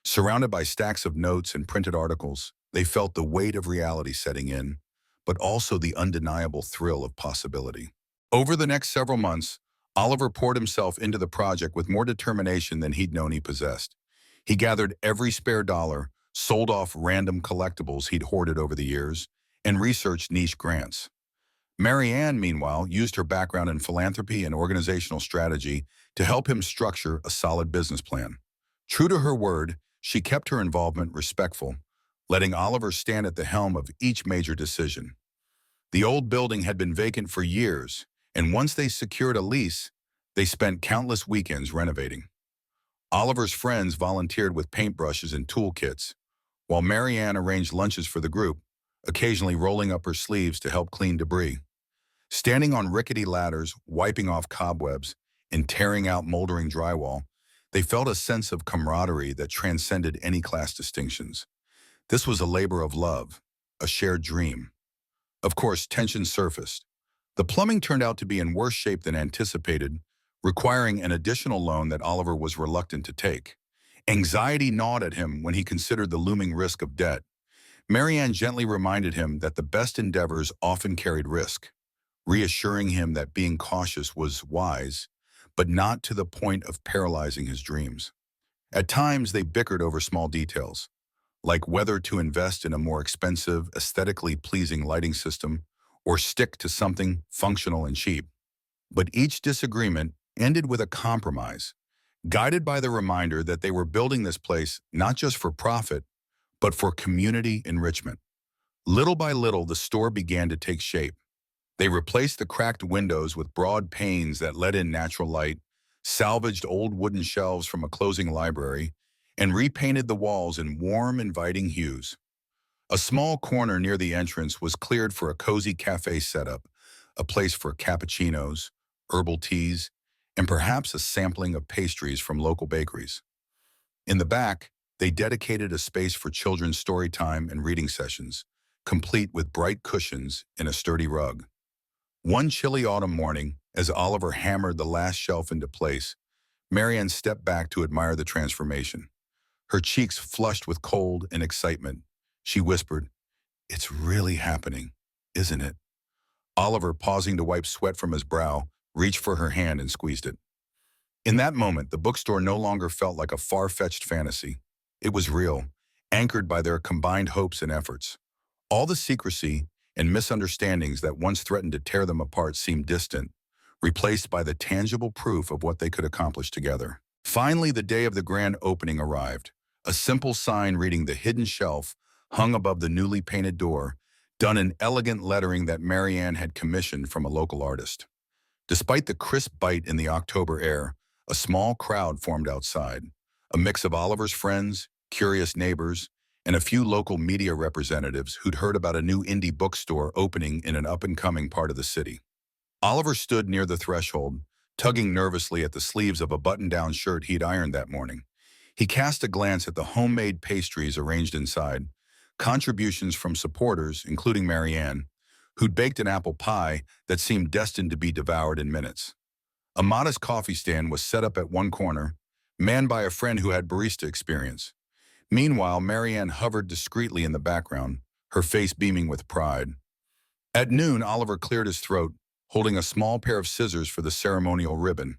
Surrounded by stacks of notes and printed articles, they felt the weight of reality setting in, but also the undeniable thrill of possibility. Over the next several months, Oliver poured himself into the project with more determination than he'd known he possessed. He gathered every spare dollar, sold off random collectibles he'd hoarded over the years, and researched niche grants. Marianne, meanwhile, used her background in philanthropy and organizational strategy to help him structure a solid business plan. True to her word, she kept her involvement respectful, letting Oliver stand at the helm of each major decision. The old building had been vacant for years, and once they secured a lease, they spent countless weekends renovating. Oliver's friends volunteered with paintbrushes and toolkits, while Marianne arranged lunches for the group, occasionally rolling up her sleeves to help clean debris. Standing on rickety ladders, wiping off cobwebs, and tearing out moldering drywall, they felt a sense of camaraderie that transcended any class distinctions. This was a labor of love, a shared dream. Of course, tension surfaced. The plumbing turned out to be in worse shape than anticipated, requiring an additional loan that Oliver was reluctant to take. Anxiety gnawed at him when he considered the looming risk of debt. Marianne gently reminded him that the best endeavors often carried risk, reassuring him that being cautious was wise, but not to the point of paralyzing his dreams. At times, they bickered over small details, like whether to invest in a more expensive, aesthetically pleasing lighting system or stick to something functional and cheap. But each disagreement ended with a compromise, guided by the reminder that they were building this place not just for profit, but for community enrichment. Little by little, the store began to take shape. They replaced the cracked windows with broad panes that let in natural light, salvaged old wooden shelves from a closing library, and repainted the walls in warm, inviting hues. A small corner near the entrance was cleared for a cozy cafe setup, a place for cappuccinos, herbal teas, and perhaps a sampling of pastries from local bakeries. In the back, they dedicated a space for children's story time and reading sessions, complete with bright cushions and a sturdy rug. One chilly autumn morning, as Oliver hammered the last shelf into place, Marianne stepped back to admire the transformation. Her cheeks flushed with cold and excitement. She whispered, "It's really happening, isn't it?" Oliver, pausing to wipe sweat from his brow, reached for her hand and squeezed it. In that moment, the bookstore no longer felt like a far-fetched fantasy. It was real, anchored by their combined hopes and efforts. All the secrecy and misunderstandings that once threatened to tear them apart seemed distant, replaced by the tangible proof of what they could accomplish together. Finally, the day of the grand opening arrived. A simple sign reading "The Hidden Shelf" hung above the newly painted door, done in elegant lettering that Marianne had commissioned from a local artist. Despite the crisp bite in the October air, a small crowd formed outside, a mix of Oliver's friends, curious neighbors, and a few local media representatives who'd heard about a new indie bookstore opening in an up-and-coming part of the city. Oliver stood near the threshold, tugging nervously at the sleeves of a button-down shirt he'd ironed that morning. He cast a glance at the homemade pastries arranged inside, contributions from supporters, including Marianne, who'd baked an apple pie that seemed destined to be devoured in minutes. A modest coffee stand was set up at one corner, manned by a friend who had barista experience. Meanwhile, Marianne hovered discreetly in the background, her face beaming with pride. At noon, Oliver cleared his throat, holding a small pair of scissors for the ceremonial ribbon.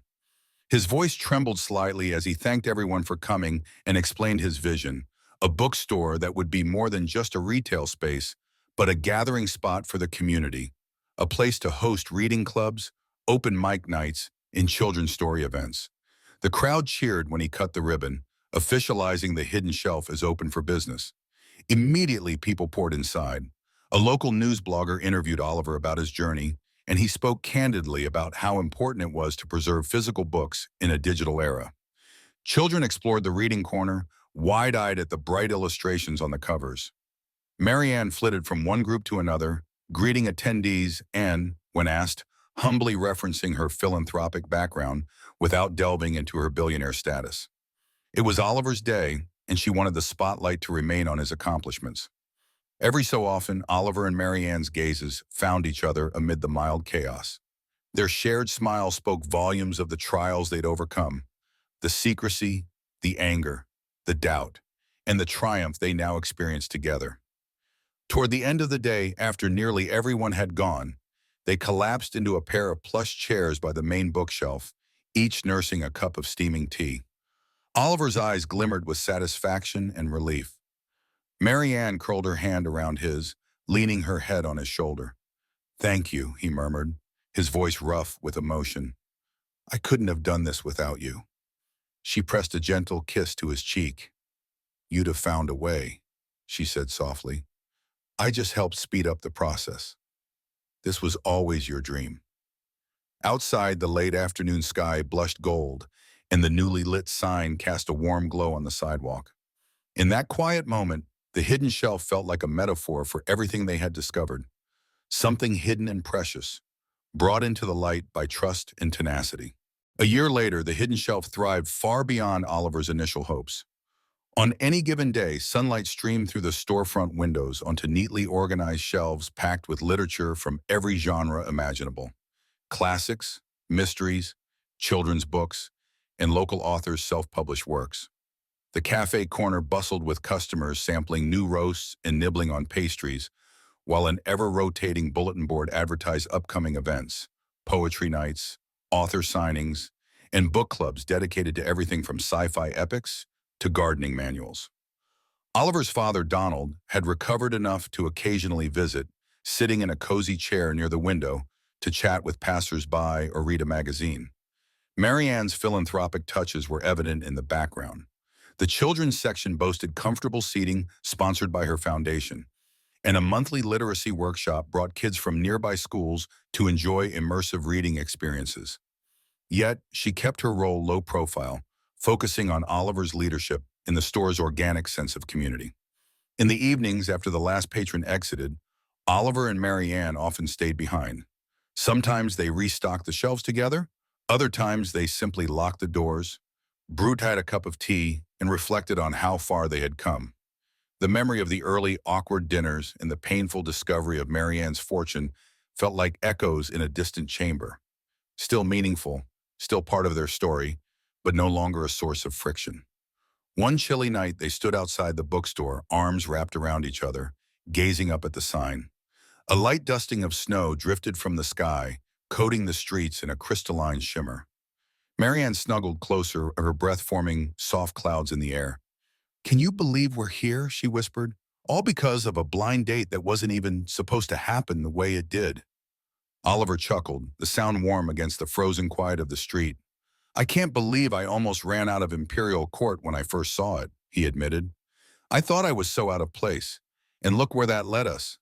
His voice trembled slightly as he thanked everyone for coming and explained his vision, a bookstore that would be more than just a retail space, but a gathering spot for the community, a place to host reading clubs, open mic nights, and children's story events. The crowd cheered when he cut the ribbon, officializing the hidden shelf as open for business. Immediately, people poured inside. A local news blogger interviewed Oliver about his journey, and he spoke candidly about how important it was to preserve physical books in a digital era. Children explored the reading corner, wide-eyed at the bright illustrations on the covers. Marianne flitted from one group to another, greeting attendees and, when asked, humbly referencing her philanthropic background without delving into her billionaire status. It was Oliver's day, and she wanted the spotlight to remain on his accomplishments. Every so often, Oliver and Marianne's gazes found each other amid the mild chaos. Their shared smile spoke volumes of the trials they'd overcome, the secrecy, the anger, the doubt, and the triumph they now experienced together. Toward the end of the day, after nearly everyone had gone, they collapsed into a pair of plush chairs by the main bookshelf, each nursing a cup of steaming tea. Oliver's eyes glimmered with satisfaction and relief. Marianne curled her hand around his, leaning her head on his shoulder. "Thank you," he murmured, his voice rough with emotion. "I couldn't have done this without you." She pressed a gentle kiss to his cheek. "You'd have found a way," she said softly. "I just helped speed up the process. This was always your dream." Outside, the late afternoon sky blushed gold, and the newly lit sign cast a warm glow on the sidewalk. In that quiet moment, the hidden shelf felt like a metaphor for everything they had discovered, something hidden and precious, brought into the light by trust and tenacity. A year later, the hidden shelf thrived far beyond Oliver's initial hopes. On any given day, sunlight streamed through the storefront windows onto neatly organized shelves packed with literature from every genre imaginable. Classics, mysteries, children's books, and local authors' self-published works. The cafe corner bustled with customers sampling new roasts and nibbling on pastries, while an ever-rotating bulletin board advertised upcoming events, poetry nights, author signings, and book clubs dedicated to everything from sci-fi epics to gardening manuals. Oliver's father, Donald, had recovered enough to occasionally visit, sitting in a cozy chair near the window to chat with passers-by or read a magazine. Marianne's philanthropic touches were evident in the background. The children's section boasted comfortable seating sponsored by her foundation, and a monthly literacy workshop brought kids from nearby schools to enjoy immersive reading experiences. Yet, she kept her role low profile, focusing on Oliver's leadership in the store's organic sense of community. In the evenings after the last patron exited, Oliver and Marianne often stayed behind. Sometimes they restocked the shelves together, other times they simply locked the doors, brewed a cup of tea, and reflected on how far they had come. The memory of the early, awkward dinners and the painful discovery of Marianne's fortune felt like echoes in a distant chamber. Still meaningful, still part of their story, but no longer a source of friction. One chilly night, they stood outside the bookstore, arms wrapped around each other, gazing up at the sign. A light dusting of snow drifted from the sky, coating the streets in a crystalline shimmer. Marianne snuggled closer, her breath forming soft clouds in the air. "Can you believe we're here?" she whispered. "All because of a blind date that wasn't even supposed to happen the way it did." Oliver chuckled, the sound warm against the frozen quiet of the street. "I can't believe I almost ran out of Imperial Court when I first saw it," he admitted. "I thought I was so out of place. And look where that led us."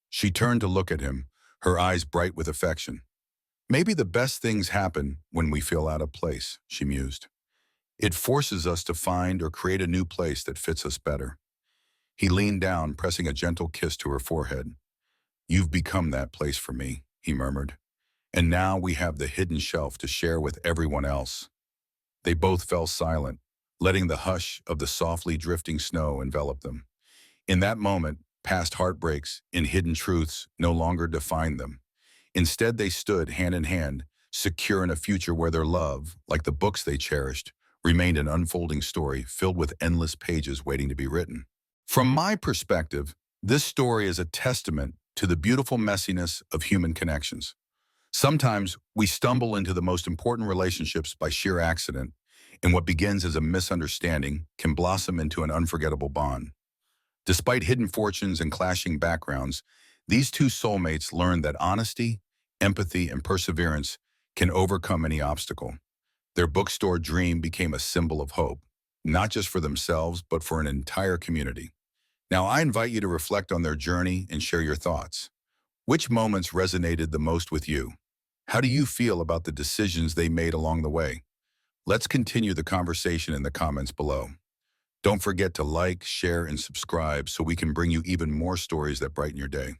She turned to look at him, her eyes bright with affection. "Maybe the best things happen when we feel out of place," she mused. "It forces us to find or create a new place that fits us better." He leaned down, pressing a gentle kiss to her forehead. "You've become that place for me," he murmured. And now we have the hidden shelf to share with everyone else. They both fell silent, letting the hush of the softly drifting snow envelop them. In that moment, past heartbreaks and hidden truths no longer defined them. Instead, they stood hand in hand, secure in a future where their love, like the books they cherished, remained an unfolding story filled with endless pages waiting to be written. From my perspective, this story is a testament to the beautiful messiness of human connections. Sometimes we stumble into the most important relationships by sheer accident, and what begins as a misunderstanding can blossom into an unforgettable bond. Despite hidden fortunes and clashing backgrounds, these two soulmates learned that honesty, empathy, and perseverance can overcome any obstacle. Their bookstore dream became a symbol of hope, not just for themselves, but for an entire community. Now, I invite you to reflect on their journey and share your thoughts. Which moments resonated the most with you? How do you feel about the decisions they made along the way? Let's continue the conversation in the comments below. Don't forget to like, share, and subscribe so we can bring you even more stories that brighten your day.